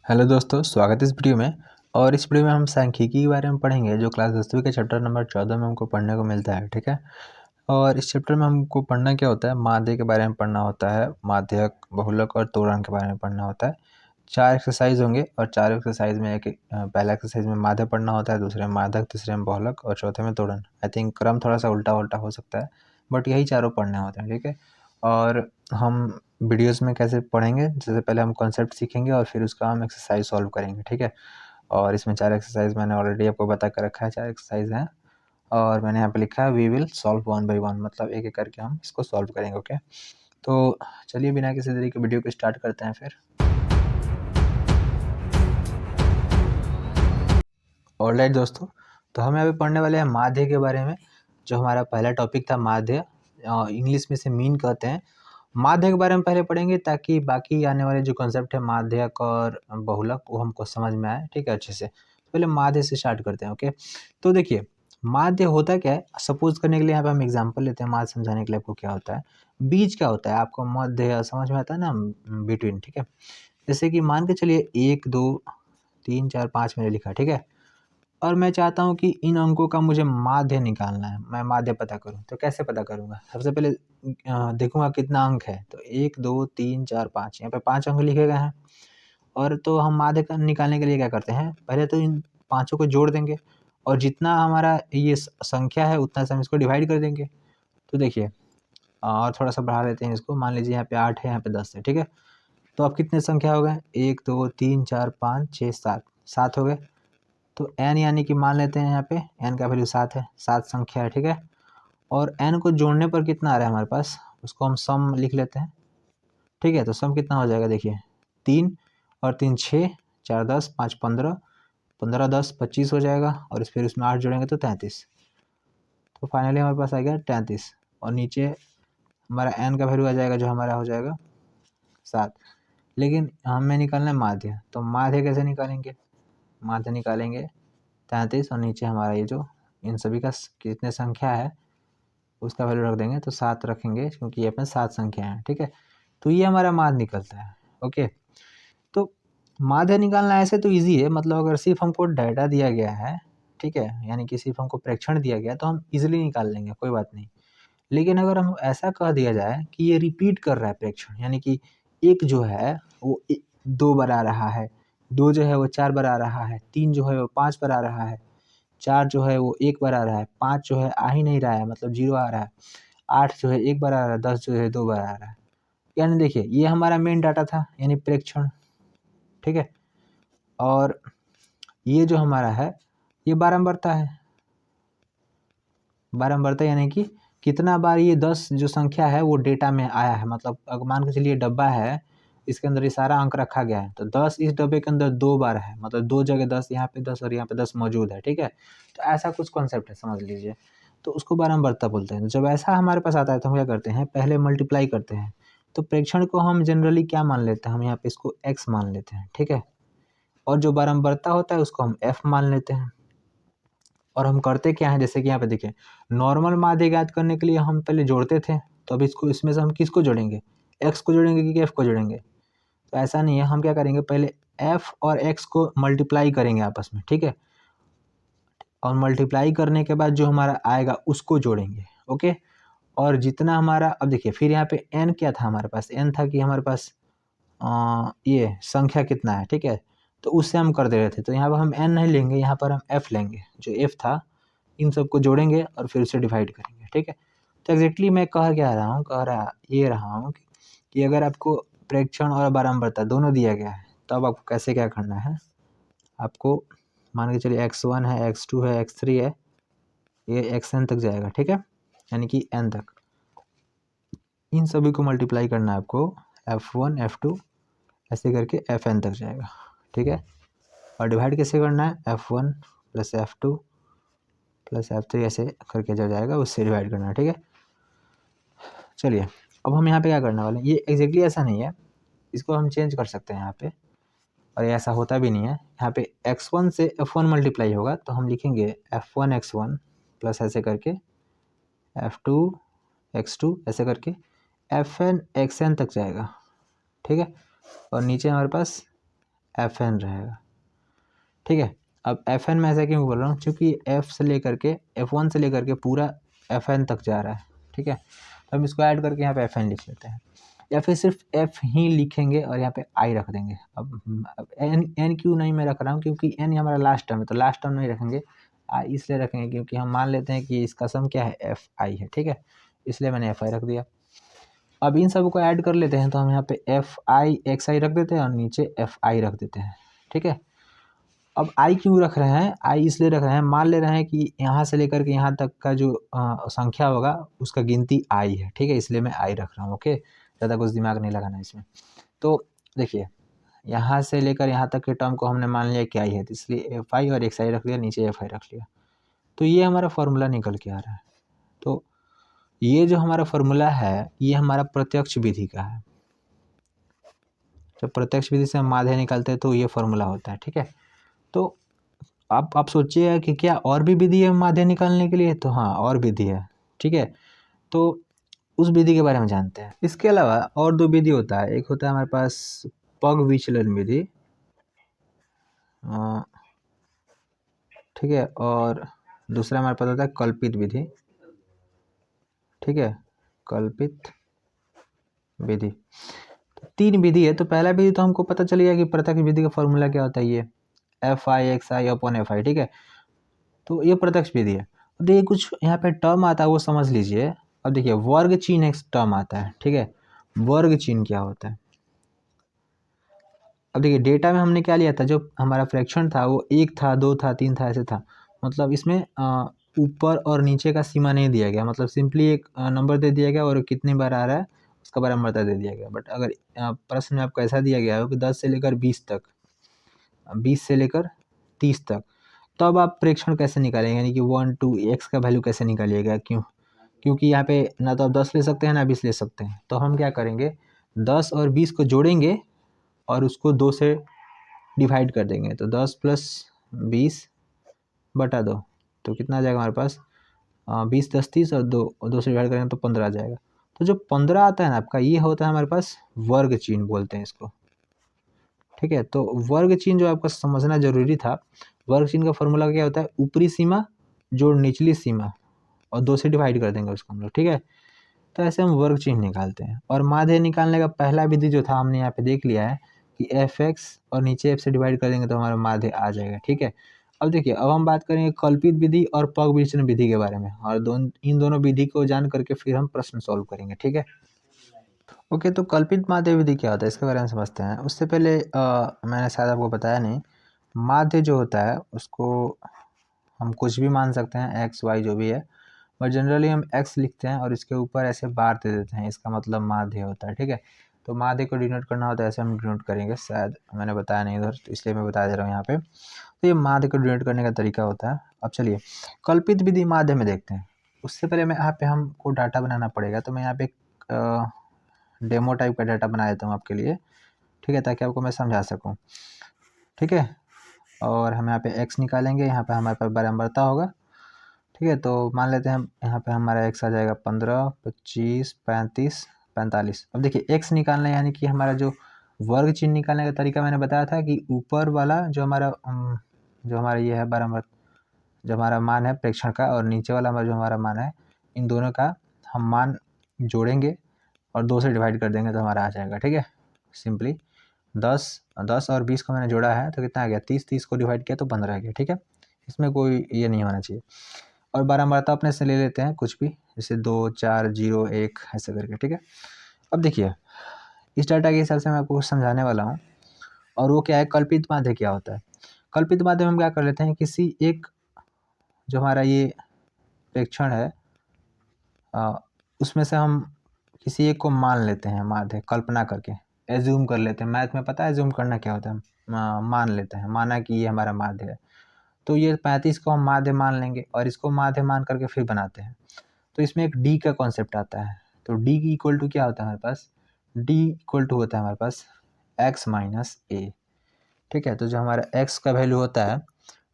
Hello दोस्तों, स्वागत है इस वीडियो में। और इस वीडियो में हम सांख्यिकी के बारे में पढ़ेंगे जो क्लास 10वीं के चैप्टर नंबर 14 में हमको पढ़ने को मिलता है। ठीक है। और इस चैप्टर में हमको पढ़ना क्या होता है, माध्य के बारे में पढ़ना होता है, माध्यक, बहुलक और त्वरण के बारे में पढ़ना होता है। 4 एक्सरसाइज होंगे और 4 एक्सरसाइज में पहला एक्सरसाइज में माध्य पढ़ना होता है, दूसरे में माध्यक, तीसरे में बहुलक और चौथे में त्वरण। आई थिंक क्रम थोड़ा सा उल्टा उल्टा हो सकता है, बट यही चारों पढ़ने होते हैं। ठीक है। और हम वीडियोस में कैसे पढ़ेंगे, जैसे पहले हम कॉन्सेप्ट सीखेंगे और फिर उसका हम एक्सरसाइज सॉल्व करेंगे। ठीक है। और इसमें 4 एक्सरसाइज मैंने ऑलरेडी आपको बता कर रखा है, 4 एक्सरसाइज हैं और मैंने यहाँ पे लिखा है we will solve one by one, मतलब एक एक करके हम इसको सॉल्व करेंगे। ओके, तो चलिए बिना किसी देरी के वीडियो को स्टार्ट करते हैं फिर। ऑलराइट दोस्तों, तो हम यहाँ पे पढ़ने वाले हैं माध्य के बारे में। जो हमारा पहला टॉपिक था माध्य, इंग्लिश में से मीन कहते हैं। माध्य के बारे में पहले पढ़ेंगे ताकि बाकी आने वाले जो कॉन्सेप्ट है माध्यक और बहुलक वो हमको समझ में आए। ठीक है, अच्छे से। पहले माध्य से स्टार्ट करते हैं। ओके, तो देखिए माध्य होता क्या है, सपोज करने के लिए यहाँ पे हम एग्जांपल लेते हैं माध्य समझाने के लिए। आपको क्या होता है, बीच क्या होता है, आपको मध्य समझ में आता है ना, बिटवीन। ठीक है, जैसे कि मान के चलिए 1 2 3 4 5 मैंने लिखा। ठीक है, और मैं चाहता हूँ कि इन अंकों का मुझे माध्य निकालना है, मैं माध्य पता करूँ। तो कैसे पता करूँगा, सबसे पहले देखूंगा कितना अंक है। तो 1 2 3 4 5, यहाँ पे 5 अंक लिखे गए हैं। और तो हम माध्य निकालने के लिए क्या करते हैं, पहले तो इन पाँचों को जोड़ देंगे और जितना हमारा ये संख्या है उतना से हम इसको डिवाइड कर देंगे। तो देखिए, और थोड़ा सा बढ़ा लेते हैं इसको। मान लीजिए यहाँ पे 8 है, यहाँ पे 10 है। ठीक है, तो अब कितने संख्या हो गए, 1 2 3 4 5 6 7, 7 हो गए। तो n यानी कि मान लेते हैं यहाँ पे n का वैल्यू 7 है, 7 संख्या है। ठीक है, और n को जोड़ने पर कितना आ रहा है हमारे पास, उसको हम सम लिख लेते हैं। ठीक है, तो सम कितना हो जाएगा, देखिए 3 और 3 6, 4 10, 5 15, 15 10 25 हो जाएगा। और फिर उसमें 8 जोड़ेंगे तो 33। तो फाइनली हमारे पास आ गया 33। और नीचे हमारा n का वैल्यू आ जाएगा जो हमारा हो जाएगा 7। लेकिन हमें निकालना है माध्य, तो माध्य कैसे निकालेंगे, माध्य निकालेंगे 33 और नीचे हमारा ये जो इन सभी का कितने संख्या है उसका वैल्यू रख देंगे। तो 7 रखेंगे क्योंकि ये अपने 7 संख्या है। ठीक है, तो ये हमारा माध्य निकलता है। ओके, तो माध्य निकालना ऐसे तो इजी है, मतलब अगर सिर्फ हमको डाटा दिया गया है, ठीक है, यानी कि सिर्फ हमको प्रेक्षण दिया गया तो हम इजीली निकाल लेंगे, कोई बात नहीं। लेकिन अगर हम ऐसा कह दिया जाए कि ये रिपीट कर रहा है प्रेक्षण, यानी कि एक जो है वो 2 बार आ रहा है, 2 जो है वो 4 बार आ रहा है, 3 जो है वो 5 बार आ रहा है, 4 जो है वो 1 बार आ रहा है, 5 जो है आ ही नहीं रहा है, मतलब 0 आ रहा है, 8 जो है 1 बार आ रहा है, 10 जो है 2 बार आ रहा है। यानी देखिए ये हमारा मेन डाटा था, यानी प्रेक्षण। ठीक है, और ये जो हमारा है ये बारंबारता है। बारंबारता यानी कि कितना बार ये 10 जो संख्या है वो डेटा में आया है। मतलब अगर मान के चलिए डब्बा है, इसके अंदर ये सारा अंक रखा गया है, तो 10 इस डब्बे के अंदर 2 बार है, मतलब 2 जगह 10, यहाँ पे 10 और यहाँ पे 10 मौजूद है। ठीक है, तो ऐसा कुछ कॉन्सेप्ट है, समझ लीजिए। तो उसको बारंबारता बोलते हैं। जब ऐसा हमारे पास आता है तो हम क्या करते हैं, पहले मल्टीप्लाई करते हैं। तो प्रेक्षण को हम जनरली क्या मान लेते हैं, हम यहाँ पे इसको x मान लेते हैं। ठीक है, और जो बारंबारता होता है उसको हम f मान लेते हैं। और हम करते क्या है, जैसे कि यहाँ पे देखिए, नॉर्मल माध्य ज्ञात करने के लिए हम पहले जोड़ते थे, तो अब इसको इसमें से हम किसको जोड़ेंगे, x को जोड़ेंगे कि f को जोड़ेंगे। तो ऐसा नहीं है, हम क्या करेंगे, पहले f और x को मल्टीप्लाई करेंगे आपस में। ठीक है, और मल्टीप्लाई करने के बाद जो हमारा आएगा उसको जोड़ेंगे। ओके, और जितना हमारा, अब देखिए फिर यहाँ पे n क्या था हमारे पास, n था कि हमारे पास ये संख्या कितना है। ठीक है, तो उससे हम कर दे रहे थे, तो यहाँ पर हम n नहीं लेंगे, यहाँ पर हम f लेंगे, जो f था। इन सबको जोड़ेंगे और फिर उसे डिवाइड करेंगे। ठीक है, तो एग्जैक्टली मैं कह क्या रहा हूँ, कह रहा ये रहा हूँ कि अगर आपको प्रेक्षण और बारंबारता दोनों दिया गया है तो अब आपको कैसे क्या करना है, आपको मान के चलिए x1 है, x2 है, x3 है, ये xn तक जाएगा। ठीक है, यानी कि n तक, इन सभी को मल्टीप्लाई करना है आपको, f1 f2 ऐसे करके fn तक जाएगा। ठीक है, और डिवाइड कैसे करना है, f1 plus f2 plus f3 ऐसे करके जो जाएगा उससे डिवाइड करना है। ठीक है, चलिए अब हम यहाँ पे क्या करने वाले हैं, ये एग्जैक्टली ऐसा नहीं है, इसको हम चेंज कर सकते हैं यहाँ पे, और ये ऐसा होता भी नहीं है। यहाँ पे x1 से f1 मल्टीप्लाई होगा तो हम लिखेंगे f1 x1 प्लस ऐसे करके f2 x2 ऐसे करके fn xn तक जाएगा। ठीक है, और नीचे हमारे पास एफ एन रहेगा, ठीक है। अब एफ एन में ऐसा क्यों बोल रहा हूँ, क्योंकि एफ से लेकर के F1 से लेकर के पूरा एफ एन तक जा रहा है, ठीक है। तो हम इसको ऐड करके यहाँ पे एफ एन लिख लेते हैं, या फिर सिर्फ एफ ही लिखेंगे और यहाँ पे आई रख देंगे। अब एन क्यों नहीं मैं रख रहा हूँ, क्योंकि एन हमारा लास्ट टर्म है, तो लास्ट टर्म नहीं रखेंगे, आई इसलिए रखेंगे क्योंकि हम मान लेते हैं कि इसका सम क्या है, एफ आई है, ठीक है, इसलिए मैंने एफ आई रख दिया। अब इन सब को ऐड कर लेते हैं, तो हम यहाँ पे एफ आई एक्स आई रख देते हैं और नीचे एफ आई रख देते हैं, ठीक है। अब आई क्यों रख रहे हैं, आई इसलिए रख रहे हैं, मान ले रहे हैं कि यहाँ से लेकर के यहाँ तक का जो संख्या होगा उसका गिनती आई है, ठीक है, इसलिए मैं आई रख रहा हूँ, ओके। ज़्यादा कुछ दिमाग नहीं लगाना इसमें। तो देखिए यहाँ से लेकर यहाँ तक के टर्म को हमने मान लिया कि आई है, तो इसलिए एफ आई और एक्स आई रख दिया, नीचे एफ आई रख लिया, तो ये हमारा फॉर्मूला निकल के आ रहा है। तो ये जो हमारा फॉर्मूला है ये हमारा प्रत्यक्ष विधि का है। जब प्रत्यक्ष विधि से हम माध्य निकालते हैं तो ये फॉर्मूला होता है, ठीक है। तो आप सोचिए कि क्या और भी विधि है माध्य निकालने के लिए, तो हाँ और विधि है, ठीक है। तो उस विधि के बारे में जानते हैं। इसके अलावा और दो विधि होता है, एक होता है हमारे पास पग विचलन विधि, ठीक है, और दूसरा हमारे पास होता है कल्पित विधि, ठीक है, कल्पित विधि। तो तीन विधि है। तो पहला विधि तो हमको पता चल गया कि प्रत्यक्ष विधि का फॉर्मूला क्या होता है, ये F I x I upon F आई, ठीक है। तो ये प्रत्यक्ष विधि है। अब देखिए कुछ यहाँ पे टर्म आता है वो समझ लीजिए। अब देखिए वर्ग चिन्ह एक टर्म आता है, ठीक है। वर्ग चिन्ह क्या होता है, अब देखिए डेटा में हमने क्या लिया था, जो हमारा फ्रैक्शन था वो 1 था 2 था 3 था ऐसे था, मतलब इसमें ऊपर और नीचे का सीमा नहीं दिया गया, मतलब सिंपली एक नंबर दे दिया गया और कितनी बार आ रहा है उसका बराबरता दे दिया गया। बट अगर प्रश्न में आपको ऐसा दिया गया हो कि 10 से लेकर 20 तक, 20 से लेकर 30 तक, तो अब आप प्रेक्षण कैसे निकालेंगे, यानी कि 1 2 एक्स का वैल्यू कैसे निकालिएगा, क्योंकि यहाँ पे ना तो आप 10 ले सकते हैं ना 20 ले सकते हैं। तो हम क्या करेंगे, 10 और 20 को जोड़ेंगे और उसको 2 से डिवाइड कर देंगे, तो 10 प्लस 20 बटा 2, तो कितना आ जाएगा हमारे पास, 20 10 30 और 2 से डिवाइड करेंगे तो 15 आ जाएगा। तो जो 15 आता है ना आपका, ये होता है हमारे पास वर्ग चिन्ह बोलते हैं इसको, ठीक है। तो वर्ग चिन्ह जो आपको समझना जरूरी था, वर्ग चिन्ह का फॉर्मूला क्या होता है, ऊपरी सीमा जोड़ निचली सीमा और 2 से डिवाइड कर देंगे उसको हम लोग, ठीक है। तो ऐसे हम वर्ग चिन्ह निकालते हैं। और माध्य निकालने का पहला विधि जो था हमने यहाँ पे देख लिया है कि एफ एक्स और नीचे एफ से डिवाइड कर देंगे तो हमारा माध्य आ जाएगा, ठीक है। अब देखिए अब हम बात करेंगे कल्पित विधि और पग विचलन विधि के बारे में, और इन दोनों विधि को जान करके फिर हम प्रश्न सॉल्व करेंगे, ठीक है। ओके, तो कल्पित माध्य विधि क्या होता है इसके बारे में समझते हैं। उससे पहले मैंने शायद आपको बताया नहीं, माध्य जो होता है उसको हम कुछ भी मान सकते हैं, एक्स वाई जो भी है, बट जनरली हम एक्स लिखते हैं और इसके ऊपर ऐसे बार दे देते हैं, इसका मतलब माध्य होता है, ठीक है। तो माध्य को डिनोट करना होता है ऐसे हम डिनोट करेंगे, शायद मैंने बताया नहीं इधर, तो इसलिए मैं बता दे रहा हूँ यहाँ पे। तो ये माध्य को डिनोट करने का तरीका होता है। अब चलिए कल्पित विधि माध्य में देखते हैं। उससे पहले मैं यहाँ पे हमको डाटा बनाना पड़ेगा, तो मैं यहाँ पे डेमो टाइप का डाटा बना देता हूँ आपके लिए, ठीक है, ताकि आपको मैं समझा सकूँ, ठीक है। और हम यहाँ पे एक्स निकालेंगे, यहाँ पे हमारे पास बराबरता होगा, ठीक है। तो मान लेते हैं यहाँ पे हमारा एक्स आ जाएगा 15 25 35 45। अब देखिए एक्स निकालना यानी कि हमारा जो वर्ग चिन्ह निकालने का तरीका मैंने बताया था कि ऊपर वाला जो हमारा ये है बराबर, जो हमारा मान है प्रेक्षण का, और नीचे वाला जो हमारा मान है, इन दोनों का हम मान जोड़ेंगे और 2 से डिवाइड कर देंगे तो हमारा आ जाएगा, ठीक है। सिंपली 10 और 20 को मैंने जोड़ा है तो कितना आ गया, 30 को डिवाइड किया तो 15 आ गया, ठीक है। इसमें कोई ये नहीं होना चाहिए। और बारंबारता अपने से ले लेते हैं कुछ भी, जैसे 2 4 0 1 ऐसे करके, ठीक है। अब देखिए इस डाटा के हिसाब से मैं आपको समझाने वाला हूँ, और वो क्या है, कल्पित माध्य क्या होता है। कल्पित माध्य में हम क्या कर लेते हैं, किसी एक जो हमारा ये प्रेक्षण है उसमें से हम किसी एक को मान लेते हैं माध्य, कल्पना करके एज्यूम कर लेते हैं। मैथ में पता है एज्यूम करना क्या होता है, मान लेते हैं, माना कि ये हमारा माध्य है, तो ये 35 को हम माध्य मान लेंगे और इसको माध्य मान करके फिर बनाते हैं। तो इसमें एक डी का कॉन्सेप्ट आता है। तो डी की इक्वल टू क्या होता है हमारे पास, डी इक्वल टू होता है हमारे पास एक्स माइनस ए, ठीक है। तो जो हमारा एक्स का वैल्यू होता है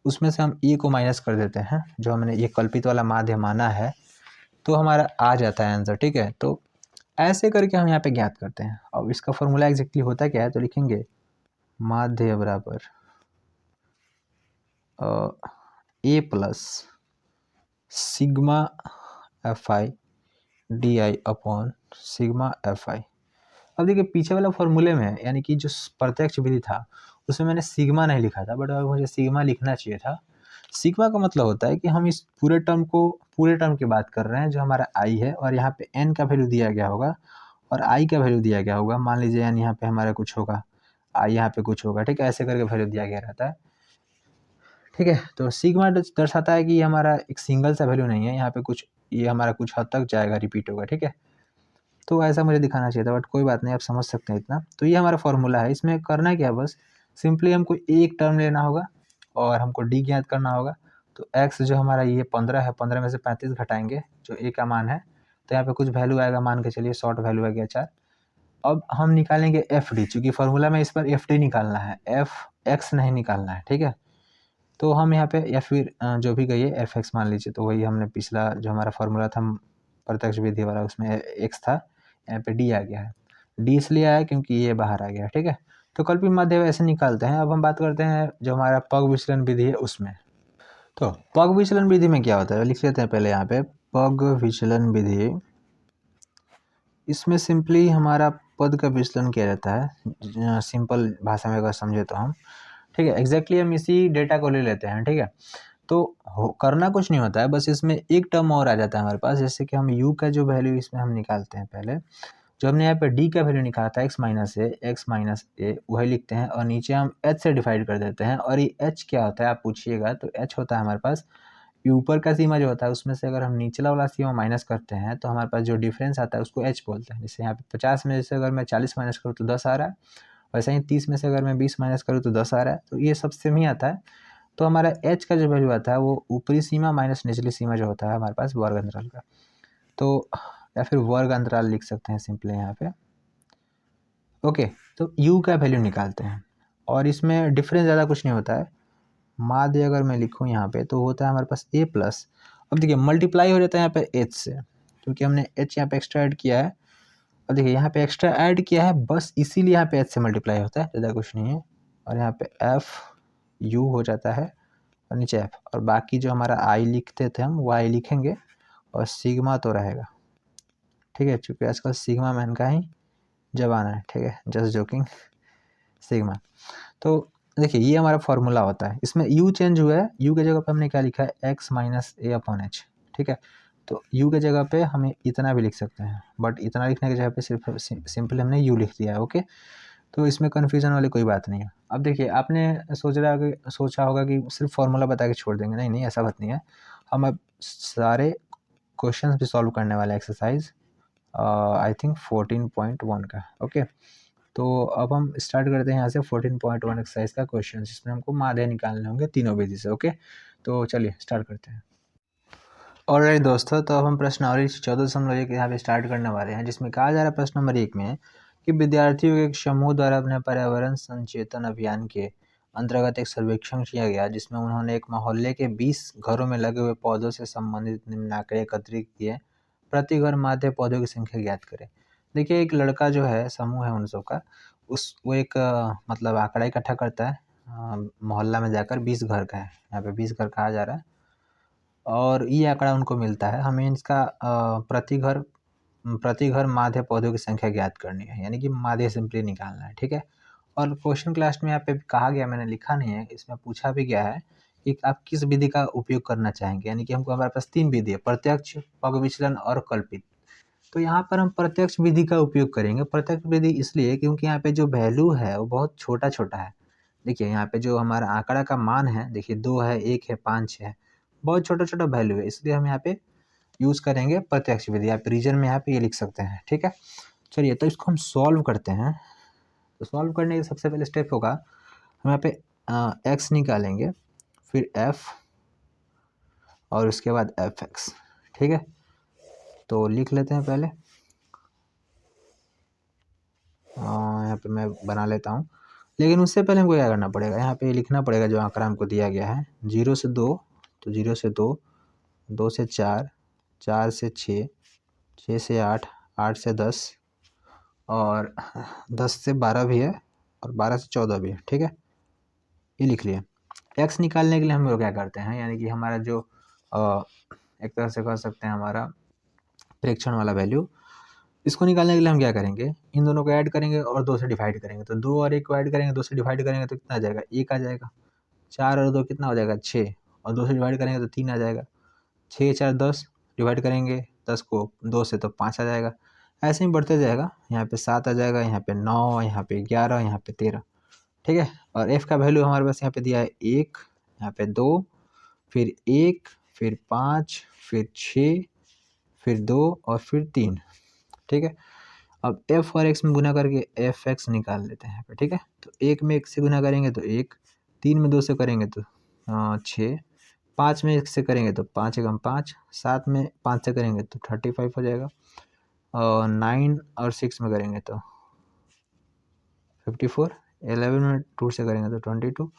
उसमें से हम ए को माइनस कर देते हैं, जो हमने ये कल्पित वाला माध्य माना है, तो हमारा आ जाता है आंसर, ठीक है। तो ऐसे करके हम यहाँ पे ज्ञात करते हैं। अब इसका फॉर्मूला एग्जैक्टली होता क्या है, तो लिखेंगे माध्य बराबर A plus sigma F I D I upon sigma F I. अब देखिए पीछे वाला फॉर्मूले में यानी कि जो प्रत्यक्ष विधि था उसमें मैंने सिग्मा नहीं लिखा था, बट अब मुझे सिग्मा लिखना चाहिए था। सिग्मा का मतलब होता है कि हम इस पूरे टर्म की बात कर रहे हैं जो हमारा आई है, और यहाँ पे एन का वैल्यू दिया गया होगा और आई का वैल्यू दिया गया होगा। मान लीजिए एन यहाँ पे हमारा कुछ होगा, आई यहाँ पे कुछ होगा, ठीक है, ऐसे करके वैल्यू दिया गया रहता है, ठीक है। तो सिग्मा दर्शाता है कि ये हमारा एक सिंगल सा वैल्यू नहीं है, यहाँ पे कुछ ये हमारा कुछ हद तक जाएगा, रिपीट होगा, ठीक है। तो ऐसा मुझे दिखाना चाहिए था, बट कोई बात नहीं, आप समझ सकते हैं इतना। तो ये हमारा फॉर्मूला है, इसमें करना क्या है, बस सिंपली हमको एक टर्म लेना होगा और हमको डी ज्ञात करना होगा। तो एक्स जो हमारा ये 15 है, 15 में से 35 घटाएंगे जो ए का मान है, तो यहाँ पे कुछ वैल्यू आएगा, मान के चलिए शॉर्ट वैल्यू आ गया 4। अब हम निकालेंगे एफ डी, चूँकि फॉर्मूला में इस पर एफ डी निकालना है, एफ एक्स नहीं निकालना है, ठीक है। तो हम यहाँ पे या फिर जो भी कहिए एफ एक्स मान लीजिए, तो वही हमने पिछला जो हमारा फॉर्मूला था प्रत्यक्ष विधि वाला उसमें एक्स था, यहाँ पे डी आ गया है। डी इसलिए आया क्योंकि ये बाहर आ गया, ठीक है। तो कल्पित माध्य ऐसे निकालते हैं। अब हम बात करते हैं जो हमारा पग विचलन विधि है उसमें। तो पग विचलन विधि में क्या होता है, लिख लेते हैं पहले यहाँ पे पग विचलन विधि। इसमें सिंपली हमारा पद का विचलन किया जाता है, सिंपल भाषा में अगर समझे तो हम, ठीक है। एग्जैक्टली हम इसी डेटा को ले लेते हैं, ठीक है। तो करना कुछ नहीं होता है, बस इसमें एक टर्म और आ जाता है हमारे पास, जैसे कि हम u का जो वैल्यू इसमें हम निकालते हैं पहले, जो हमने यहाँ पे d का वैल्यू निकाला था x माइनस ए वही लिखते हैं, और नीचे हम h से डिवाइड कर देते हैं। और ये h क्या होता है आप पूछिएगा, तो h होता है हमारे पास ऊपर का सीमा जो होता है उसमें से अगर हम निचला वाला सीमा माइनस करते हैं तो हमारे पास जो डिफरेंस आता है उसको h बोलते हैं। जैसे यहाँ पे 50 में से अगर मैं 40 माइनस करूँ तो 10 आ रहा है, वैसे ही 30 में से अगर मैं 20 माइनस करूँ तो 10 आ रहा है, तो ये सब सेम ही आता है। तो हमारा h का जो वैल्यू आता है वो ऊपरी सीमा माइनस निचली सीमा जो होता है हमारे पास वर्ग अंतराल का, तो या फिर वर्ग अंतराल लिख सकते हैं सिंपली यहाँ पे, ओके। तो u का वैल्यू निकालते हैं और इसमें डिफरेंस ज़्यादा कुछ नहीं होता है। माध्य अगर मैं लिखूँ यहाँ पे तो होता है हमारे पास a प्लस, अब देखिए मल्टीप्लाई हो जाता है यहाँ पे h से, क्योंकि हमने h यहाँ पे एक्स्ट्रा ऐड किया है। अब देखिए यहाँ पे एक्स्ट्रा ऐड किया है, बस इसीलिए यहाँ पे h से मल्टीप्लाई होता है, ज़्यादा कुछ नहीं है। और यहाँ पे f u हो जाता है और नीचे f, और बाकी जो हमारा i लिखते थे हम वो i लिखेंगे और सिग्मा तो रहेगा, ठीक है, चूँकि आजकल सिग्मा मैन का ही जमाना है, ठीक है, जस्ट जोकिंग, सिग्मा। तो देखिए ये हमारा फॉर्मूला होता है, इसमें u चेंज हुआ है, u के जगह पे हमने क्या लिखा है x माइनस ए अपॉन एच, ठीक है। तो u के जगह पे हमें इतना भी लिख सकते हैं, बट इतना लिखने की जगह पे सिर्फ सिंपल हमने u लिख दिया है, ओके। तो इसमें कन्फ्यूजन वाली कोई बात नहीं है। अब देखिए आपने सोचा होगा कि सिर्फ फॉर्मूला बता के छोड़ देंगे, नहीं नहीं ऐसा बात नहीं है। हम अब सारे क्वेश्चंस भी सॉल्व करने वाले एक्सरसाइज आई थिंक 14.1 का, ओके। तो अब हम स्टार्ट करते हैं यहाँ से 14.1 एक्सरसाइज का क्वेश्चन, जिसमें हमको माध्य निकालने होंगे तीनों विधि से, ओके। तो चलिए स्टार्ट करते हैं। ऑलराइट दोस्तों, तो अब हम प्रश्नावली 14.1 यहाँ पे स्टार्ट करने वाले हैं, जिसमें कहा जा रहा है प्रश्न नंबर 1 में कि विद्यार्थियों के एक समूह द्वारा अपने पर्यावरण संचेतन अभियान के अंतर्गत एक सर्वेक्षण किया गया, जिसमें उन्होंने एक मोहल्ले के 20 घरों में लगे हुए पौधों से संबंधित निम्न आंकड़े एकत्रित किए। प्रति घर माध्य पौधों की संख्या ज्ञात करें। देखिए एक लड़का जो है, समूह है उन सब का, वो एक मतलब आंकड़ा इकट्ठा करता है मोहल्ला में जाकर, 20 घर का है, यहाँ पे 20 घर कहा जा रहा है, और ये आंकड़ा उनको मिलता है। हमें इसका प्रति घर माध्य पौधों की संख्या ज्ञात करनी है, यानी कि माध्य सिंपली निकालना है, ठीक है। और क्वेश्चन क्लास में यहाँ पे कहा गया, मैंने लिखा नहीं है, इसमें पूछा भी गया है कि आप किस विधि का उपयोग करना चाहेंगे, यानी कि हमको हमारे पास 3 विधि है, प्रत्यक्ष, पग विचलन और कल्पित। तो यहाँ पर हम प्रत्यक्ष विधि का उपयोग करेंगे। प्रत्यक्ष विधि इसलिए क्योंकि यहाँ पे जो वैल्यू है वो बहुत छोटा छोटा है। देखिए यहाँ पे जो हमारा आंकड़ा का मान है, देखिए 2 है, 1 है, 5 है, बहुत छोटा छोटा वैल्यू है, इसलिए हम यहाँ पे यूज़ करेंगे प्रत्यक्ष विधि। आप रीजन में यहाँ पे ये लिख सकते हैं, ठीक है। चलिए तो इसको हम सॉल्व करते हैं। तो सॉल्व करने के सबसे पहले स्टेप होगा, हम यहाँ पे एक्स निकालेंगे, फिर एफ, और उसके बाद एफ एक्स, ठीक है। तो लिख लेते हैं पहले, यहाँ पे मैं बना लेता हूँ, लेकिन उससे पहले हमको क्या करना पड़ेगा, यहाँ पे लिखना पड़ेगा जो आंकड़ा हमको दिया गया है, 0 से 2, तो 0 से 2, 2 से 4, 4 से 6, 6 से 8, 8 से 10, और 10 से 12 भी है, और 12 से 14 भी है, ठीक है, ये लिख लिए। एक्स निकालने के लिए हम लोग क्या करते हैं, यानी कि हमारा जो एक तरह से कह सकते हैं हमारा प्रेक्षण वाला वैल्यू, इसको निकालने के लिए हम क्या करेंगे, इन दोनों को ऐड करेंगे और 2 से डिवाइड करेंगे। तो 2 और 1 को ऐड करेंगे, 2 से डिवाइड करेंगे तो कितना आ जाएगा, 1 आ जाएगा। 4 और 2 कितना हो जाएगा, 6, और 2 से डिवाइड करेंगे तो 3 आ जाएगा। 6 4 10, डिवाइड करेंगे 10 को 2 से तो 5 आ जाएगा। ऐसे ही बढ़ते जाएगा, यहाँ पे 7 आ जाएगा, यहाँ पे 9, यहाँ पे 11, यहाँ पे 13, ठीक है। और एफ का वैल्यू हमारे पास यहाँ पे दिया है 1, यहाँ पे 2, फिर 1, फिर 5, फिर 6, फिर 2 और फिर 3, ठीक है। अब एफ और एक्स में गुना करके एफ एक्स निकाल लेते हैं यहाँ पे, ठीक है। तो 1 में 1 से गुना करेंगे तो 1, 3 में 2 से करेंगे तो 6, 5 में 1 से करेंगे तो 5 एकम 5, 7 में 5 से करेंगे तो 35 हो जाएगा, और 9 और 6 में करेंगे तो 54, 11 में 2 से करेंगे तो 22,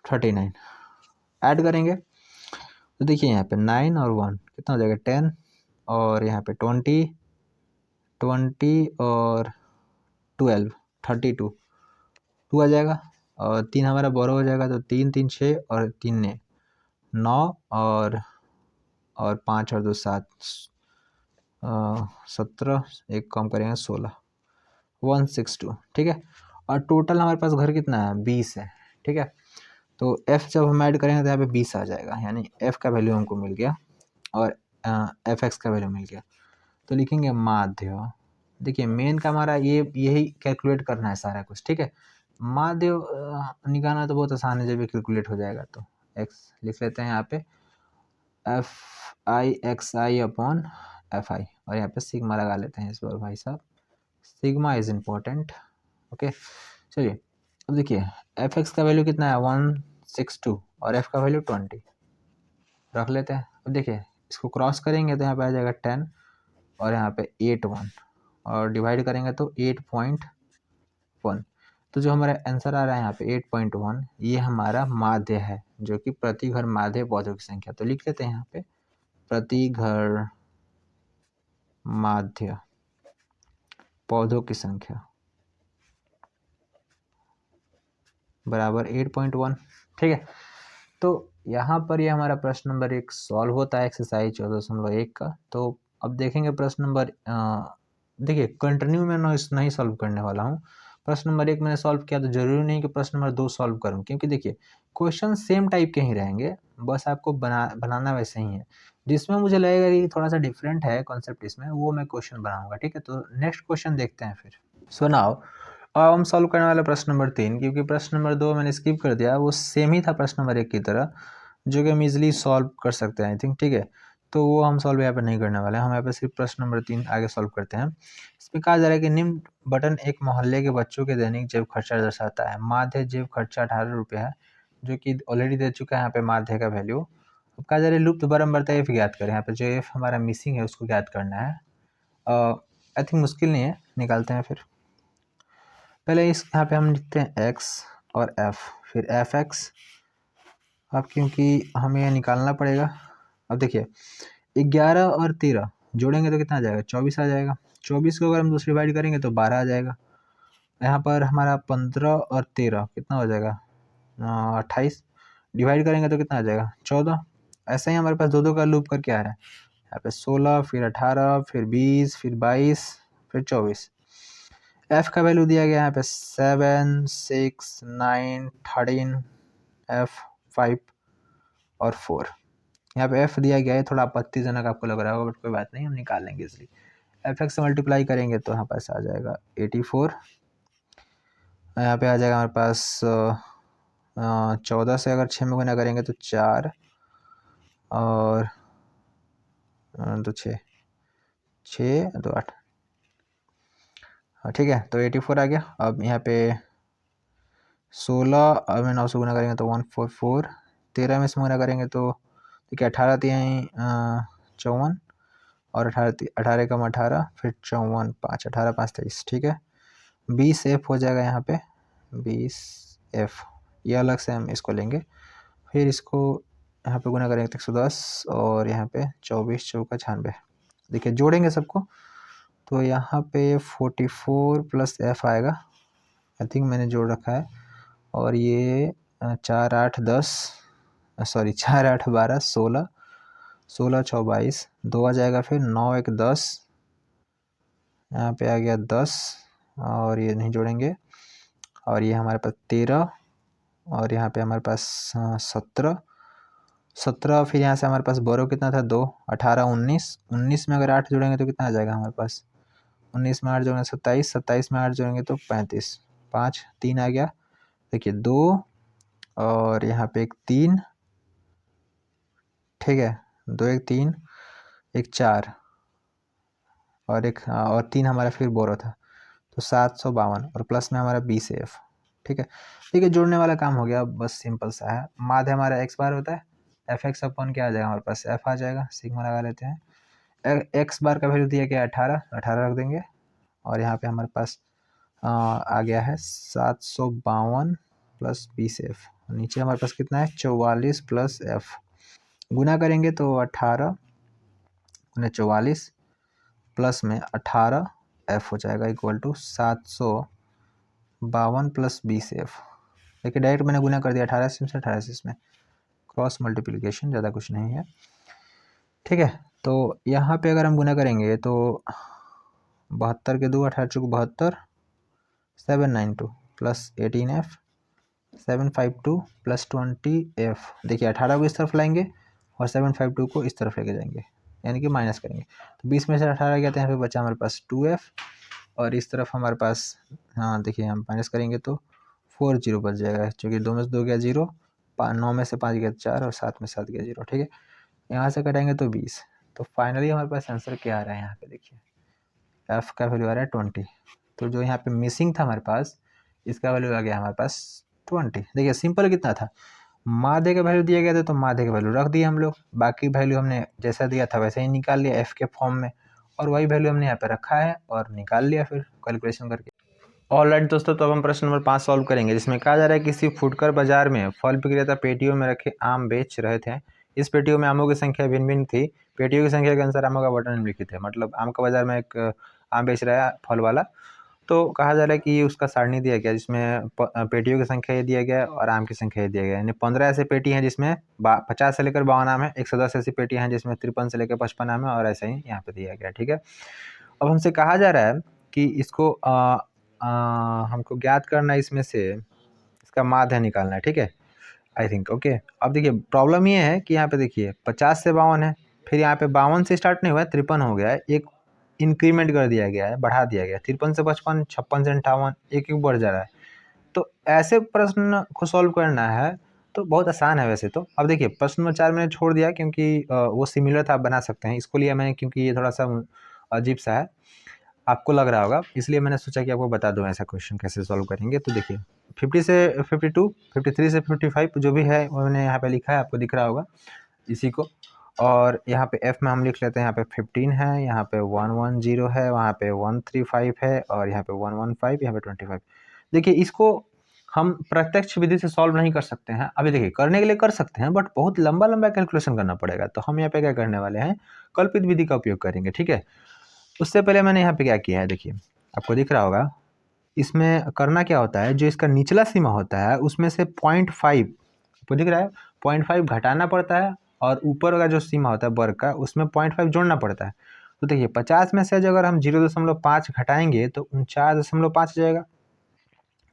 39। ऐड करेंगे तो देखिए यहाँ पे 9 और 1 कितना हो जाएगा, 10, और यहाँ पे 20 और 12, 32, 2 आ जाएगा, और 3 हमारा बोरो हो जाएगा, तो 3 3 6 और 3 ने 9, और 5 और 2 7, 17, एक कम करेंगे 16, 162, ठीक है। और टोटल हमारे पास घर कितना है, 20 है, ठीक है। तो f जब हम ऐड करेंगे तो यहाँ पे 20 आ जाएगा, यानी f का वैल्यू हमको मिल गया और एफ एक्स का वैल्यू मिल गया। तो लिखेंगे माध्य, देखिए मेन का हमारा यही कैलकुलेट करना है सारा कुछ, ठीक है। माध्य निकालना तो बहुत आसान है, जब ये कैलकुलेट हो जाएगा तो x लिख लेते हैं यहाँ पे F I x I upon F आई, और यहाँ पे सिग्मा लगा लेते हैं इस बार भाई साहब, सिग्मा इज इम्पोर्टेंट, ओके। चलिए अब देखिए एफ एक्स का वैल्यू कितना है 162 और एफ का वैल्यू 20 रख लेते हैं। अब देखिए इसको क्रॉस करेंगे तो यहाँ पे आ जाएगा 10 और यहाँ पे 81, और डिवाइड करेंगे तो 8.1। तो जो हमारा आंसर आ रहा है यहाँ पे 8.1, ये हमारा माध्य है, जो कि प्रति घर माध्य पौधों की संख्या। तो लिख लेते हैं यहाँ पे प्रति घर माध्य पौधों की संख्या बराबर 8.1, ठीक है। तो यहाँ पर ये हमारा प्रश्न नंबर 1 सॉल्व होता है एक्सरसाइज 14.1 का। तो अब देखेंगे प्रश्न नंबर, देखिए कंटिन्यू में नहीं सॉल्व करने वाला हूँ। प्रश्न नंबर 1 मैंने सॉल्व किया तो जरूरी नहीं कि प्रश्न नंबर 2 सॉल्व करूँ, क्योंकि देखिए क्वेश्चन सेम टाइप के ही रहेंगे, बस आपको बनाना वैसे ही है। जिसमें मुझे लगेगा कि थोड़ा सा डिफरेंट है कॉन्सेप्ट इसमें, वो मैं क्वेश्चन बनाऊंगा, ठीक है। तो नेक्स्ट क्वेश्चन देखते हैं फिर। सो नाउ अब हम सॉल्व करने वाले प्रश्न नंबर 3, क्योंकि प्रश्न नंबर 2 मैंने स्किप कर दिया, वो सेम ही था प्रश्न नंबर 1 की तरह, जो कि हम इजीली सॉल्व कर सकते हैं आई थिंक, ठीक है। तो वो हम सॉल्व यहाँ पर नहीं करने वाले हैं, हम यहाँ पे सिर्फ प्रश्न नंबर 3 आगे सॉल्व करते हैं। इसमें कहा जा रहा है कि निम्न बटन एक मोहल्ले के बच्चों के दैनिक जेब खर्चा दर्शाता है। माध्य जेब खर्चा 18 रुपये है, जो कि ऑलरेडी दे चुका है यहाँ पे माध्य का वैल्यू। अब कहा जा रहा है लुप्त बरम्बरता एफ ज्ञात करें, यहाँ पे जो एफ हमारा मिसिंग है उसको ज्ञात करना है। आई थिंक मुश्किल नहीं है, निकालते हैं फिर। पहले इस यहाँ पे हम लिखते हैं x और f, फिर एफ एक्स। अब क्योंकि हमें यह निकालना पड़ेगा, अब देखिए 11 और 13 जोड़ेंगे तो कितना आ जाएगा, 24 आ जाएगा। 24 को अगर हम दूसरी डिवाइड करेंगे तो 12 आ जाएगा। यहाँ पर हमारा 15 और 13 कितना हो जाएगा, 28, डिवाइड करेंगे तो कितना आ जाएगा, 14। ऐसा ही हमारे पास दो का लूप करके आ रहा है, यहाँ पे 16, फिर 18, फिर 20, फिर 22, फिर 24। एफ का वैल्यू दिया गया यहाँ पे 7, 6, 9, 13, एफ 5 और 4। यहाँ पे एफ दिया गया है, थोड़ा आपत्तिजनक आपको लग रहा होगा, बट कोई बात नहीं, हम निकाल लेंगे इसलिए। एफ एक्स से मल्टीप्लाई करेंगे तो यहाँ पास आ जाएगा 84, यहाँ पे आ जाएगा हमारे पास 14 से अगर 6 में गुना करेंगे तो 4, और तो 6 तो 8, ठीक है। तो 84 आ गया। अब यहाँ पे 16 और में 9 से गुना करेंगे तो 144, 13 में से गुना करेंगे तो ठीक है, 18 3 54, और 18 कम 18, फिर 54 5, 18 5 23, ठीक है। 20 एफ हो जाएगा यहाँ पे, 20 एफ, ये अलग से हम इसको लेंगे। फिर इसको यहाँ पे गुना करेंगे तो 110, और यहाँ पे 24 चौका 96। देखिए जोड़ेंगे सबको तो यहाँ पे 44 प्लस एफ आएगा, आई थिंक मैंने जोड़ रखा है। और ये 4 8 10, सॉरी 4 8 12 16, 16 6 22, 2 आ जाएगा, फिर 9 1 10, यहाँ पे आ गया 10, और ये नहीं जोड़ेंगे, और ये हमारे पास 13, और यहाँ पे हमारे पास 17, 17, फिर यहाँ से हमारे पास बोरो कितना था 2, 18 19, 19 में अगर 8 जोड़ेंगे तो कितना आ जाएगा हमारे पास, 19 में 8 जोड़ेंगे 27, 27 में 8 जोड़ेंगे तो 35, 5 3 आ गया, देखिए 2, और यहाँ पे एक 3, ठीक है, 2 1 3 1 4, और एक और 3 हमारा फिर बोरो था, तो 752, और प्लस में हमारा 20 F, ठीक है। ठीक है, जोड़ने वाला काम हो गया, बस सिंपल सा है। माध्य हमारा एक्स बार होता है, एफ एक्स अपन क्या आ जाएगा हमारे पास, एफ आ जाएगा, सिग्मा लगा लेते हैं। एक्स बार का वैल्यू दिया गया 18, 18 रख देंगे, और यहाँ पे हमारे पास आ गया है 752 प्लस 20F, नीचे हमारे पास कितना है 44 प्लस F, गुना करेंगे तो 18 गुना 44 प्लस में 18 F हो जाएगा इक्वल टू 752 प्लस 20F। देखिए डायरेक्ट मैंने गुना कर दिया 18 से 18 से, इसमें क्रॉस मल्टीप्लिकेशन, ज़्यादा कुछ नहीं है, ठीक है। तो यहाँ पे अगर हम गुना करेंगे तो 72 के 2 18 चौक 72, 792 प्लस 18F, 752 प्लस 20F, देखिए 18 को इस तरफ लाएंगे और 752 को इस तरफ लेके जाएंगे, यानी कि माइनस करेंगे, तो 20 में से 18 गया तो यहाँ पे बचा हमारे पास 2F, और इस तरफ हमारे पास देखिए हम माइनस करेंगे तो 40 बच जाएगा, क्योंकि 2 में से 2 गया 0, 9 में से 5 गया 4, और 7 में 7 गया 0, ठीक है। यहाँ से कटाएंगे तो 20, तो फाइनली हमारे पास आंसर क्या आ रहा है, यहाँ पे देखिए F का वैल्यू आ रहा है 20, तो जो यहाँ पे मिसिंग था हमारे पास, इसका वैल्यू आ गया हमारे पास 20। देखिए सिंपल कितना था, माध्य का वैल्यू दिया गया था तो माध्य का वैल्यू रख दिए हम लोग, बाकी वैल्यू हमने जैसा दिया था वैसे ही निकाल लिया एफ के फॉर्म में, और वही वैल्यू हमने यहाँ पे रखा है और निकाल लिया फिर कैलकुलेशन करके। ऑलराइट दोस्तों, तो अब हम प्रश्न नंबर 5 सॉल्व करेंगे, जिसमें कहा जा रहा है किसी फुटकर बाजार में फल विक्रेता पेटियों में रखे आम बेच रहे थे। इस पेटियों में आमों की संख्या भिन्न भिन्न थी, पेटियों की संख्या के अनुसार आमों का बटन निम्नलिखित है। मतलब आम का बाजार में एक आम बेच रहा है फल वाला, तो कहा जा रहा है कि ये उसका सारणी दिया गया, जिसमें पेटियों की संख्या ये दिया गया और आम की संख्या ये दिया गया, यानी 15 ऐसे पेटी हैं जिसमें 50 से लेकर 52 आम है, 110 ऐसी पेटियां हैं जिसमें 53 से लेकर 55 आम है, और ऐसा ही यहाँ पे दिया गया, ठीक है। अब हमसे कहा जा रहा है कि इसको हमको ज्ञात करना है, इसमें से इसका माध्य निकालना है, ठीक है, आई थिंक ओके। अब देखिए प्रॉब्लम ये है कि यहाँ पे देखिए 50 से 52 है, फिर यहाँ पे 52 से स्टार्ट नहीं हुआ है, 53 हो गया है, एक इंक्रीमेंट कर दिया गया है, बढ़ा दिया गया है, 53 से 55, 56 से 58, एक एक बढ़ जा रहा है। तो ऐसे प्रश्न को सॉल्व करना है तो बहुत आसान है वैसे तो। अब देखिए प्रश्न नंबर 4 मैंने छोड़ दिया क्योंकि वो सिमिलर था, आप बना सकते हैं, इसको लिया मैंने क्योंकि ये थोड़ा सा अजीब सा है, आपको लग रहा होगा, इसलिए मैंने सोचा कि आपको बता दूं ऐसा क्वेश्चन कैसे सॉल्व करेंगे। तो देखिए 50 से 52, 53 से 55 जो भी है वो मैंने यहाँ पे लिखा है, आपको दिख रहा होगा इसी को, और यहाँ पे F में हम लिख लेते हैं, यहाँ पे 15 है, यहाँ पे 110 है, वहाँ पे 135 है, और यहाँ पे 115, यहाँ पे 25। देखिए इसको हम प्रत्यक्ष विधि से सॉल्व नहीं कर सकते हैं, अभी देखिए करने के लिए कर सकते हैं बट बहुत लंबा लंबा कैलकुलेशन करना पड़ेगा, तो हम यहाँ पे क्या करने वाले हैं, कल्पित विधि का उपयोग करेंगे, ठीक है। उससे पहले मैंने यहाँ पे क्या किया है, देखिए आपको दिख रहा होगा, इसमें करना क्या होता है, जो इसका निचला सीमा होता है उसमें से 0.5, आपको दिख रहा है 0.5 घटाना पड़ता है, और ऊपर का जो सीमा होता है वर्ग का उसमें 0.5 जोड़ना पड़ता है। तो देखिए 50 में से अगर हम 0.5 घटाएंगे तो 49.5 हो जाएगा,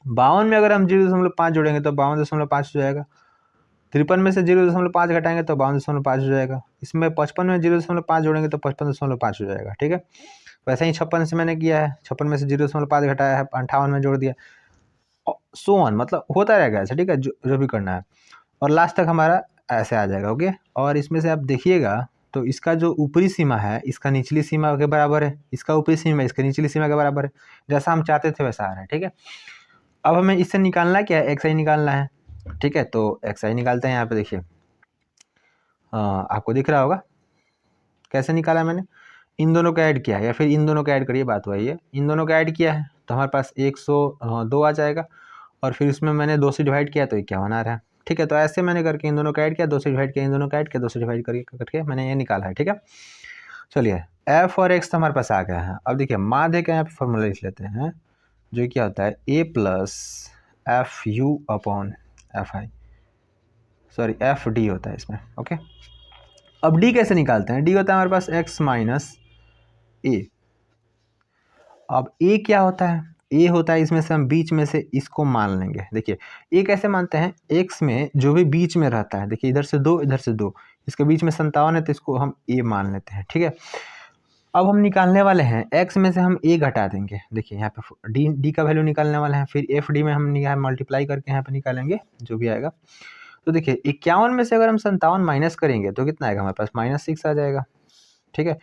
52 में अगर हम 0.5 जोड़ेंगे तो 52.5 हो जाएगा, 53 में से 0.5 घटाएंगे तो 52.5 हो जाएगा, इसमें 55 में 0.5 जोड़ेंगे तो 55.5 हो जाएगा, ठीक है। वैसे ही 56 से मैंने किया है, 56 में से 0.5 घटाया है, 58 में जोड़ दिया, सो ऑन, मतलब होता रहेगा ऐसा, ठीक है, जो भी करना है, और लास्ट तक हमारा ऐसे आ जाएगा, ओके। और इसमें से आप देखिएगा तो इसका जो ऊपरी सीमा है इसका निचली सीमा के बराबर है, इसका ऊपरी सीमा इसका निचली सीमा के बराबर है, जैसा हम चाहते थे वैसा आ रहा है, ठीक है। अब हमें इससे निकालना क्या है, XI निकालना है, ठीक है। तो XI निकालते हैं, यहाँ पे देखिए आपको दिख रहा होगा कैसे निकाला मैंने, इन दोनों का ऐड किया है, या फिर इन दोनों का ऐड करिए, बात वही है, इन दोनों का ऐड किया है तो हमारे पास 102 आ जाएगा, और फिर इसमें मैंने 2 से डिवाइड किया तो 51 आ रहा है, ठीक है। तो ऐसे मैंने करके इन दोनों का ऐड किया, 2 से डिवाइड किया, इन दोनों का ऐड किया, 2 से डिवाइड करके मैंने ये निकाला है, ठीक है। चलिए F और X तो हमारे पास आ गया है। अब देखिए माध्य का यहाँ पे फॉर्मूला लिख लेते हैं, जो क्या होता है a plus F you upon F I, sorry F D होता है इसमें। ओके, अब d कैसे निकालते हैं? d होता है हमारे पास x माइनस ए। अब a क्या होता है? a होता है, इसमें से हम बीच में से इसको मान लेंगे। देखिए a कैसे मानते हैं? x में जो भी बीच में रहता है, देखिए इधर से 2 इधर से 2, इसके बीच में 57 है तो इसको हम a मान लेते हैं। ठीक है, अब हम निकालने वाले हैं x में से हम a घटा देंगे। देखिए यहाँ पे d का वैल्यू निकालने वाले हैं, फिर एफ डी में हम यहाँ मल्टीप्लाई करके यहाँ पे निकालेंगे जो भी आएगा। तो देखिए 51 में से अगर हम 57 माइनस करेंगे तो कितना आएगा हमारे पास? -6 आ जाएगा। ठीक है,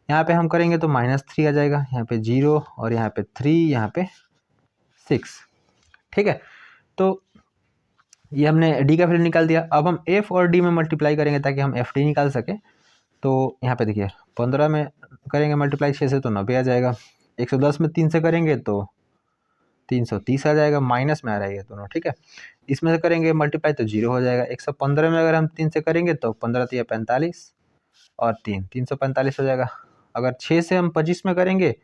यहाँ पे हम करेंगे तो -3 आ जाएगा, यहाँ पे 0 और यहाँ पे 3, यहाँ पे 6। ठीक है, तो ये हमने d का वैल्यू निकाल दिया। अब हम f और d में मल्टीप्लाई करेंगे ताकि हम एफ डी निकाल सके। तो यहाँ पे देखिए 15 में करेंगे मल्टीप्लाई 6 से तो 90 आ जाएगा, 110 में 3 से करेंगे तो 330 आ जाएगा, माइनस में आ रहा है ये दोनों। ठीक है, इसमें से करेंगे मल्टीप्लाई तो 0 हो जाएगा। 115 में अगर हम 3 से करेंगे तो 15 तो 45 और 345 हो जाएगा। अगर 6 से हम 25 में करेंगे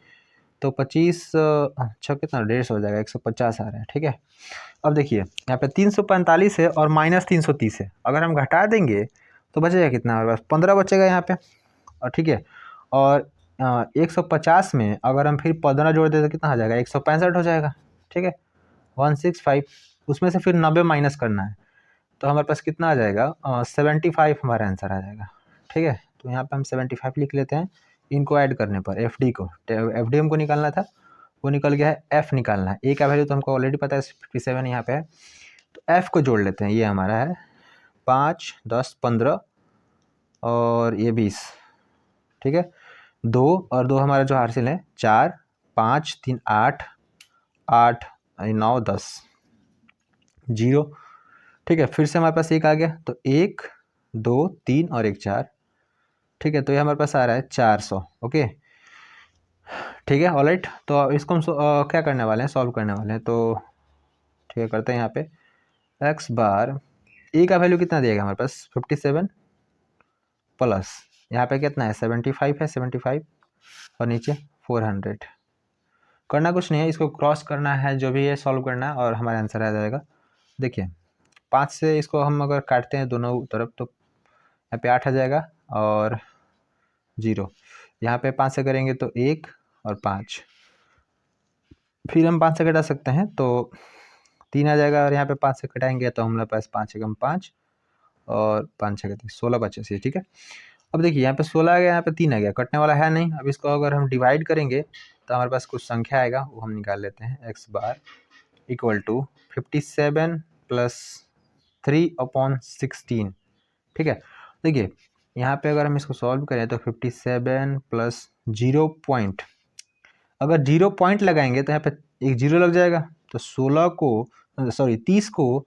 तो 25 अच्छा कितना 150 हो जाएगा, 150 आ रहा है। ठीक है, अब देखिए यहाँ पे 345 है और -330 है, अगर हम घटा देंगे तो बचेगा कितना हमारे पास? 15 बचेगा यहाँ पे। और ठीक है, और 150 में अगर हम फिर 15 जोड़ दें तो कितना आ जाएगा? 165 हो जाएगा। ठीक है, 165, उसमें से फिर 90 माइनस करना है तो हमारे पास कितना आ जाएगा? 75 हमारा आंसर आ जाएगा। ठीक है, तो यहाँ पे हम 75 लिख लेते हैं। इनको ऐड करने पर एफ डी को, एफ डी हमको निकालना था, वो निकल गया है। एफ निकालना है, ए का वैल्यू तो हमको ऑलरेडी पता है 57 यहाँ पे है, तो एफ को जोड़ लेते हैं। ये हमारा है 5, 10, 15 और ये 20। ठीक है, 2 और 2 हमारा जो हासिल है 4, 5, 3, 8, 8, 9, 10, 0। ठीक है, फिर से हमारे पास एक आ गया तो 1, 2, 3 और 1 4। ठीक है, तो ये हमारे पास आ रहा है 400। ओके, ठीक है, ऑलराइट। तो इसको हम क्या करने वाले हैं? सॉल्व करने वाले हैं। तो ठीक है, करते हैं यहाँ पे x बार ए का वैल्यू कितना दिएगा हमारे पास? 57 प्लस यहाँ पे कितना है? 75 है, 75 और नीचे 400। करना कुछ नहीं है, इसको क्रॉस करना है, जो भी है सॉल्व करना है और हमारा आंसर आ जाएगा। देखिए 5 से इसको हम अगर काटते हैं दोनों तरफ तो यहाँ पे 8 आ जाएगा और 0, यहाँ पे 5 से करेंगे तो 1 और 5, फिर हम 5 से घटा सकते हैं तो 3 आ जाएगा और यहाँ पे 5 से घटाएंगे तो हमारे पास 5 एकम 5 और 5 छः 16 85। ठीक है, अब देखिए यहाँ पे 16 आ गया, यहाँ पे 3 आ गया, कटने वाला है नहीं। अब इसको अगर हम डिवाइड करेंगे तो हमारे पास कुछ संख्या आएगा, वो हम निकाल लेते हैं। x bar equal to 57 plus 3/16। ठीक है, देखिए यहाँ पे अगर हम इसको सॉल्व करें तो 57 प्लस 0 पॉइंट, अगर 0 पॉइंट लगाएंगे तो यहाँ पे एक 0 लग जाएगा, तो 16 को सॉरी 30 को,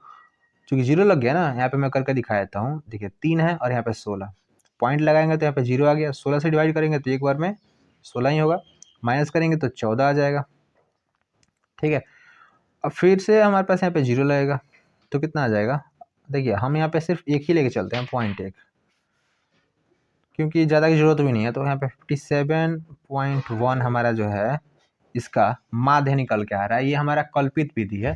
चूँकि 0 लग गया ना, यहाँ पे मैं करके दिखा देता हूँ। देखिए 3 है और यहाँ पे 16 पॉइंट लगाएंगे तो यहाँ पे 0 आ गया। 16 से डिवाइड करेंगे तो एक बार में 16 ही होगा, माइनस करेंगे तो 14 आ जाएगा। ठीक है, अब फिर से हमारे पास यहाँ पे 0 लगेगा तो कितना आ जाएगा? देखिए हम यहाँ पे सिर्फ एक ही लेके चलते हैं, 0.1, क्योंकि ज़्यादा की जरूरत भी नहीं है। तो यहाँ पे 57.1 हमारा जो है इसका माध्य निकल के आ रहा है। ये हमारा कल्पित विधि है।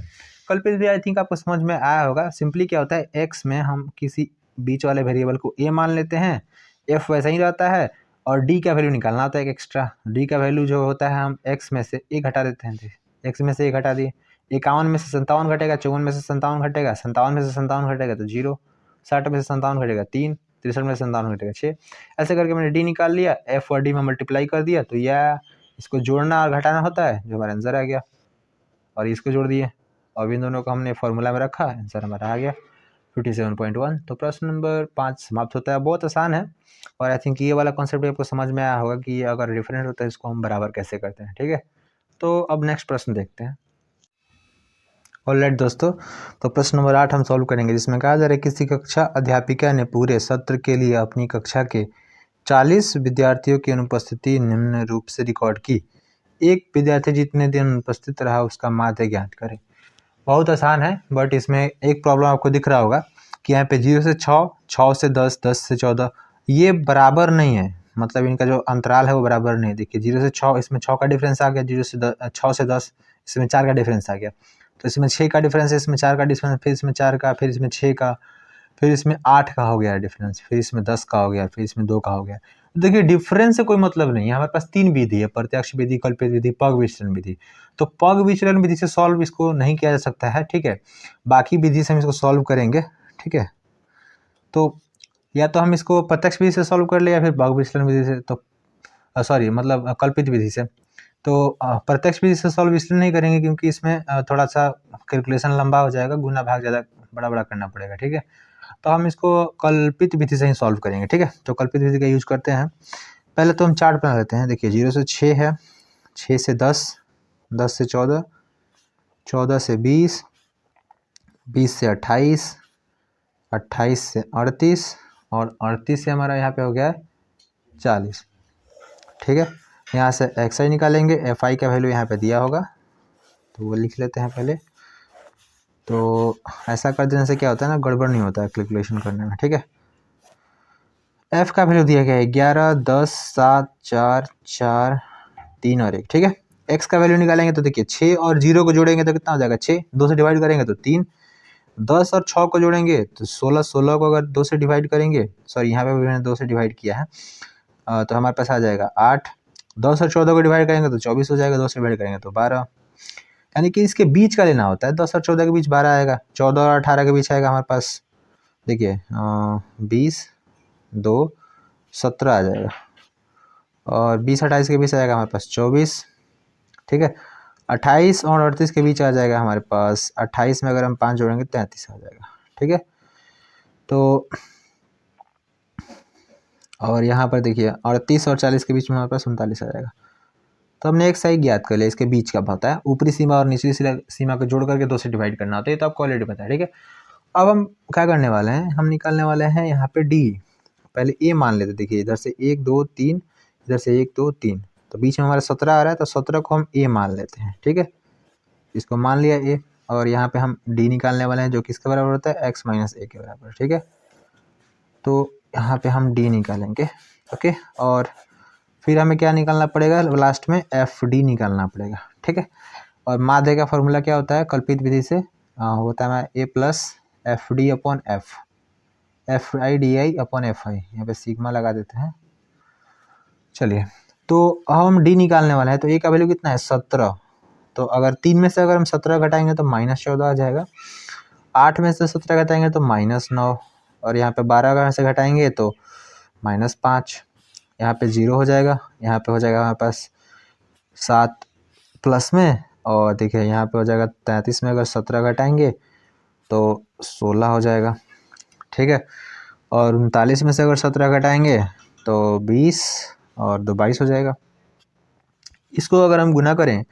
कल्पित विधि आई थिंक आपको समझ में आया होगा। सिंपली क्या होता है, x में हम किसी बीच वाले वेरिएबल को a मान लेते हैं, f वैसा ही रहता है और d का वैल्यू निकालना होता है एक एक्स्ट्रा। d का वैल्यू जो होता है हम x में से a घटा देते हैं, x में से a घटा दिए, 51 में से 57 घटेगा, 54 में से 57 घटेगा, 57 में से 57 घटेगा तो 0, 60 में से 57 घटेगा 3, 63 में से 57 घटेगा 6। ऐसे करके मैंने d निकाल लिया, f और d में मल्टीप्लाई कर दिया तो यह इसको जोड़ना और घटाना होता है, जो हमारा आंसर आ गया। और इसको जोड़ दिए और इन दोनों को हमने फॉर्मूला में रखा, आंसर हमारा आ गया 57.1। तो प्रश्न नंबर 5 समाप्त होता है। बहुत आसान है और आई थिंक ये वाला कॉन्सेप्ट आपको समझ में आया होगा कि अगर डिफरेंट होता है इसको हम बराबर कैसे करते हैं। ठीक है, तो अब नेक्स्ट प्रश्न देखते हैं। ऑलराइट दोस्तों, तो प्रश्न नंबर 8 हम सॉल्व करेंगे, जिसमें कहा जा रहा है किसी कक्षा अध्यापिका ने पूरे सत्र के लिए अपनी कक्षा के 40 विद्यार्थियों की अनुपस्थिति निम्न रूप से रिकॉर्ड की। एक विद्यार्थी जितने दिन अनुपस्थित रहा उसका माध्य ज्ञात करें। बहुत आसान है, बट इसमें एक प्रॉब्लम आपको दिख रहा होगा कि यहाँ पे 0 से 6, 6 से 10, 10 से 14 ये बराबर नहीं है, मतलब इनका जो अंतराल है वो बराबर नहीं है। देखिए 0 से 6, इसमें 6 का डिफरेंस आ गया, 6 से 10 इसमें 4 का डिफरेंस आ गया, तो इसमें 6 का डिफरेंस है, इसमें 4 का डिफरेंस, फिर इसमें 4 का, फिर इसमें 6 का, फिर इसमें 8 का हो गया डिफरेंस, फिर इसमें 10 का हो गया, फिर इसमें 2 का हो गया। देखिए डिफरेंस से कोई मतलब नहीं है, हमारे पास 3 विधि है, प्रत्यक्ष विधि, कल्पित विधि, पग विचलन विधि। तो पग विचलन विधि से सॉल्व इसको नहीं किया जा सकता है, ठीक है। बाकी विधि से हम इसको सॉल्व करेंगे, ठीक है। तो या तो हम इसको प्रत्यक्ष विधि से सॉल्व कर ले, या फिर पग विचलन विधि से, तो सॉरी मतलब कल्पित विधि से। तो प्रत्यक्ष विधि से सॉल्व इसलिए नहीं करेंगे क्योंकि इसमें थोड़ा सा कैलकुलेशन लंबा हो जाएगा, गुना भाग ज़्यादा बड़ा बड़ा करना पड़ेगा, ठीक है। तो हम इसको कल्पित विधि से ही सॉल्व करेंगे, ठीक है। तो कल्पित विधि का यूज करते हैं। पहले तो हम चार्ट बना लेते हैं। देखिए 0 से 6 है, 6 से 10, 10 से 14, 14 से 20, 20 से 28, 28 से 38, और 38 से हमारा यहाँ पे हो गया 40, ठीक है। यहाँ से एक्स आई निकालेंगे, एफ आई का वैल्यू यहाँ पे दिया होगा, तो वो लिख लेते हैं पहले। तो ऐसा कर देने से क्या होता है ना, गड़बड़ नहीं होता है कैलकुलेशन करने में, ठीक है। एफ का वैल्यू दिया गया है 11, 10, 7, 4, 4, 3 और 1, ठीक है। एक्स का वैल्यू निकालेंगे तो देखिए 6 और 0 को जोड़ेंगे तो कितना हो जाएगा, 6, 2 से डिवाइड करेंगे तो 3, 10 और 6 को जोड़ेंगे तो 16, 16 को अगर 2 से डिवाइड करेंगे, सॉरी यहाँ पे भी मैंने 2 से डिवाइड किया है, तो हमारे पास आ जाएगा 8, 10 और 14 को डिवाइड करेंगे तो 24 हो जाएगा, 2 से डिवाइड करेंगे तो 12, यानी कि इसके बीच का लेना होता है। 10 और 14 के बीच 12 आएगा, 14 और 18 के बीच आएगा हमारे पास, देखिए 20, 2, 17 आ जाएगा, और 20, 28 के बीच आएगा हमारे पास 24, ठीक है। 28 और 38 के बीच आ जाएगा हमारे पास, 28 में अगर हम 5 जोड़ेंगे 33 आ जाएगा, ठीक है। तो और यहाँ पर देखिए 38 और 40 के बीच में हमारे पास 39 आ जाएगा। तो हमने एक साइड ज्ञात कर लिया, इसके बीच का होता है, ऊपरी सीमा और निचली सीमा को जोड़ करके 2 से डिवाइड करना होता है, तो आपको ऑलरेडी पता है, ठीक है। अब हम क्या करने वाले हैं, हम निकालने वाले हैं यहाँ पे डी। पहले ए मान लेते, देखिए इधर से 1, 2, 3, इधर से 1, 2, 3, तो बीच में हमारा 17 आ रहा है, तो 17 को हम ए मान लेते हैं, ठीक है। इसको मान लिया ए, और यहाँ पे हम डी निकालने वाले हैं, जो किसके बराबर होता है, x माइनस ए के बराबर, ठीक है। तो यहाँ पे हम डी निकालेंगे, ओके। और फिर हमें क्या निकालना पड़ेगा, लास्ट में एफ डी निकालना पड़ेगा, ठीक है। और माध्य का फॉर्मूला क्या होता है, कल्पित विधि से होता है A plus F D upon F I D I upon F I, यहाँ पे सिग्मा लगा देते हैं। चलिए, तो हम डी निकालने वाले हैं, तो ए का वैल्यू कितना है, 17। तो अगर 3 में से अगर हम 17 घटाएंगे तो -14 आ जाएगा, 8 में से 17 घटाएंगे तो -9, और यहाँ पे 12 अगर से घटाएंगे तो -5, यहाँ पे 0 हो जाएगा, यहाँ पे हो जाएगा हमारे पास 7 प्लस में, और देखिए यहाँ पे हो जाएगा 33 में अगर 17 घटाएंगे तो 16 हो जाएगा, ठीक है। और 39 में से अगर 17 घटाएंगे तो 20, और 2 22 हो जाएगा। इसको अगर हम गुना करें,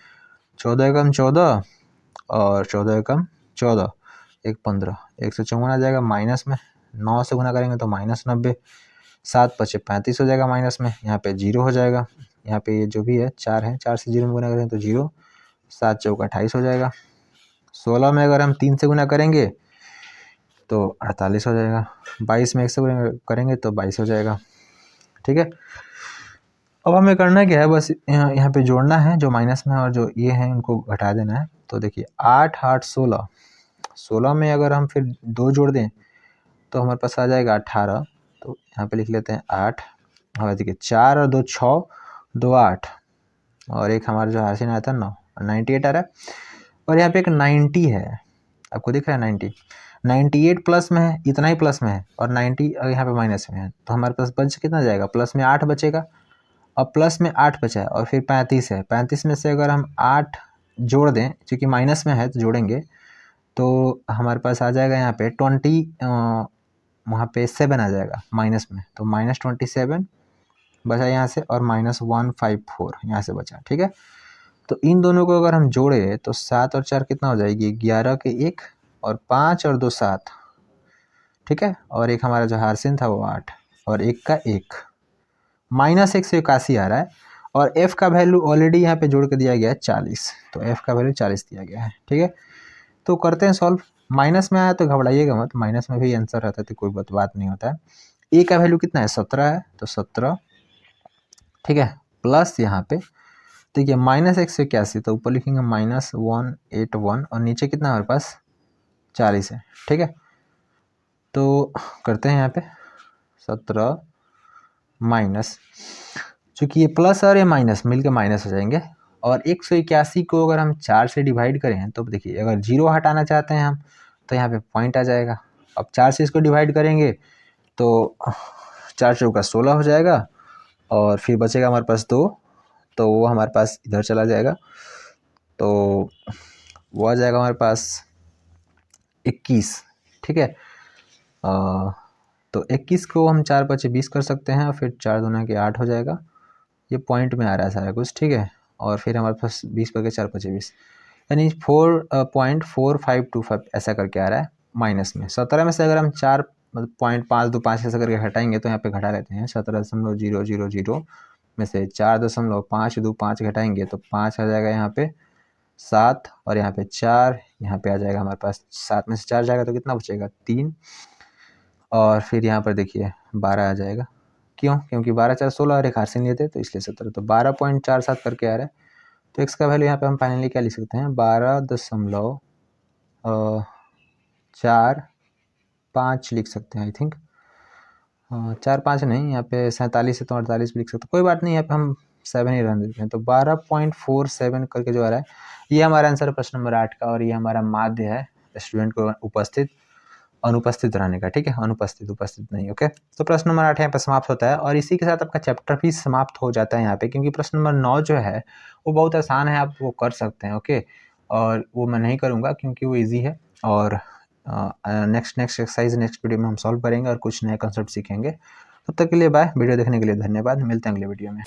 14 एकम 14 और 14 एकम 14, 1 15, 154 आ जाएगा माइनस में, 9 से गुना करेंगे तो -90, 7 पचे 35 हो जाएगा माइनस में, यहाँ पे 0 हो जाएगा, यहाँ पे ये जो भी है 4 है, 4 से 0 में गुना करेंगे तो 0, 7 चौका 28 हो जाएगा। 16 में अगर हम 3 से गुना करेंगे तो 48 हो जाएगा, 22 में 1 से गुना करेंगे तो 22 हो जाएगा, ठीक है। अब हमें करना क्या है, बस यहाँ पे जोड़ना है, जो माइनस में और जो ये है उनको घटा देना है। तो देखिए 8 8 16, 16 में अगर हम फिर 2 जोड़ दें तो हमारे पास आ जाएगा 18, तो यहाँ पे लिख लेते हैं 8, और देखिए 4 और 2 6, 2 8, और एक हमारा जो हासिल आया था 9, 98 आ रहा है। और यहाँ पे एक 90 है, आपको दिख रहा है 90, 98 प्लस में है, इतना ही प्लस में है, और 90 यहाँ पे माइनस में है, तो हमारे पास बच कितना जाएगा, प्लस में 8 बचेगा। अब प्लस में 8 बचा है, और फिर 35 है, 35 में से अगर हम 8 जोड़ दें, क्योंकि माइनस में है तो जोड़ेंगे, तो हमारे पास आ जाएगा यहाँ पे 20, वहाँ पे 7 आ जाएगा माइनस में, तो -27 बचा यहाँ से, और -154 यहाँ से बचा, ठीक है। तो इन दोनों को अगर हम जोड़े तो 7 और 4 कितना हो जाएगी, 11 के 1, और 5 और 2 7, ठीक है। और एक हमारा जो हारसिन था वो 8, और 1 का 1, -1 से 81 आ रहा है, और f का वैल्यू ऑलरेडी यहाँ पे जोड़ के दिया गया है 40, तो f का वैल्यू 40 दिया गया है, ठीक है। तो करते हैं सॉल्व। माइनस में आया तो घबराइएगा मत, माइनस में भी आंसर रहता है तो कोई बात नहीं होता है। ए का वैल्यू कितना है, 17 है, तो 17, ठीक है, प्लस यहाँ पे देखिए -181, तो ऊपर लिखेंगे -181 और नीचे कितना हमारे पास 40 है, ठीक है। तो करते हैं यहाँ पे 17 माइनस, चूँकि ये प्लस और ये माइनस मिलके माइनस हो जाएंगे, और 181 को अगर हम 4 से डिवाइड करें तो देखिए अगर 0 हटाना चाहते हैं हम तो यहाँ पे पॉइंट आ जाएगा। अब 4 से इसको डिवाइड करेंगे तो 4 चौका 16 हो जाएगा, और फिर बचेगा हमारे पास 2, तो वो हमारे पास इधर चला जाएगा, तो वो आ जाएगा हमारे पास 21, ठीक है। तो 21 को हम 4 पचे 20 कर सकते हैं, और फिर 4 दूना के 8 हो जाएगा। ये पॉइंट में आ रहा है सारा कुछ, ठीक है। और फिर हमारे पास 20 पर के 4 पचे 20, यानी 4.4525 ऐसा करके आ रहा है माइनस में। 17 में से अगर हम 4 मतलब 0.525 ऐसा करके हटाएंगे तो यहाँ पे घटा लेते हैं, 17.000 में से 4.525 घटाएंगे तो 5 आ जाएगा यहाँ पे 7, और यहाँ पे 4, यहाँ पे आ जाएगा हमारे पास 7 में से 4 जाएगा तो कितना बचेगा 3, और फिर यहाँ पर देखिए 12 आ जाएगा। क्यों? क्योंकि 12 4 16 और एक हासिल लिए थे तो इसलिए 17, तो 12.47 करके आ रहा है। तो x का वैल्यू यहाँ पे हम फाइनली क्या लिख सकते हैं, 12.45 लिख सकते हैं आई थिंक। 4-5 नहीं, यहाँ पे 47 है तो 48 भी लिख सकते हैं, कोई बात नहीं, यहाँ पे हम 7 ही रहने देते हैं। तो 12.47 करके जो आ रहा है ये हमारा आंसर है प्रश्न नंबर 8 का, और ये हमारा माध्य है स्टूडेंट को उपस्थित अनुपस्थित रहने का, ठीक है, अनुपस्थित उपस्थित नहीं, ओके। तो प्रश्न नंबर 8 यहाँ पे समाप्त होता है, और इसी के साथ आपका चैप्टर भी समाप्त हो जाता है यहाँ पे, क्योंकि प्रश्न नंबर 9 जो है वो बहुत आसान है, आप वो कर सकते हैं, ओके। और वो मैं नहीं करूँगा क्योंकि वो ईजी है, और नेक्स्ट एक्सरसाइज नेक्स्ट वीडियो में हम सॉल्व करेंगे और कुछ नए कंसेप्ट सीखेंगे। तब तक के लिए बाय, वीडियो देखने के लिए धन्यवाद, मिलते हैं अगले वीडियो में।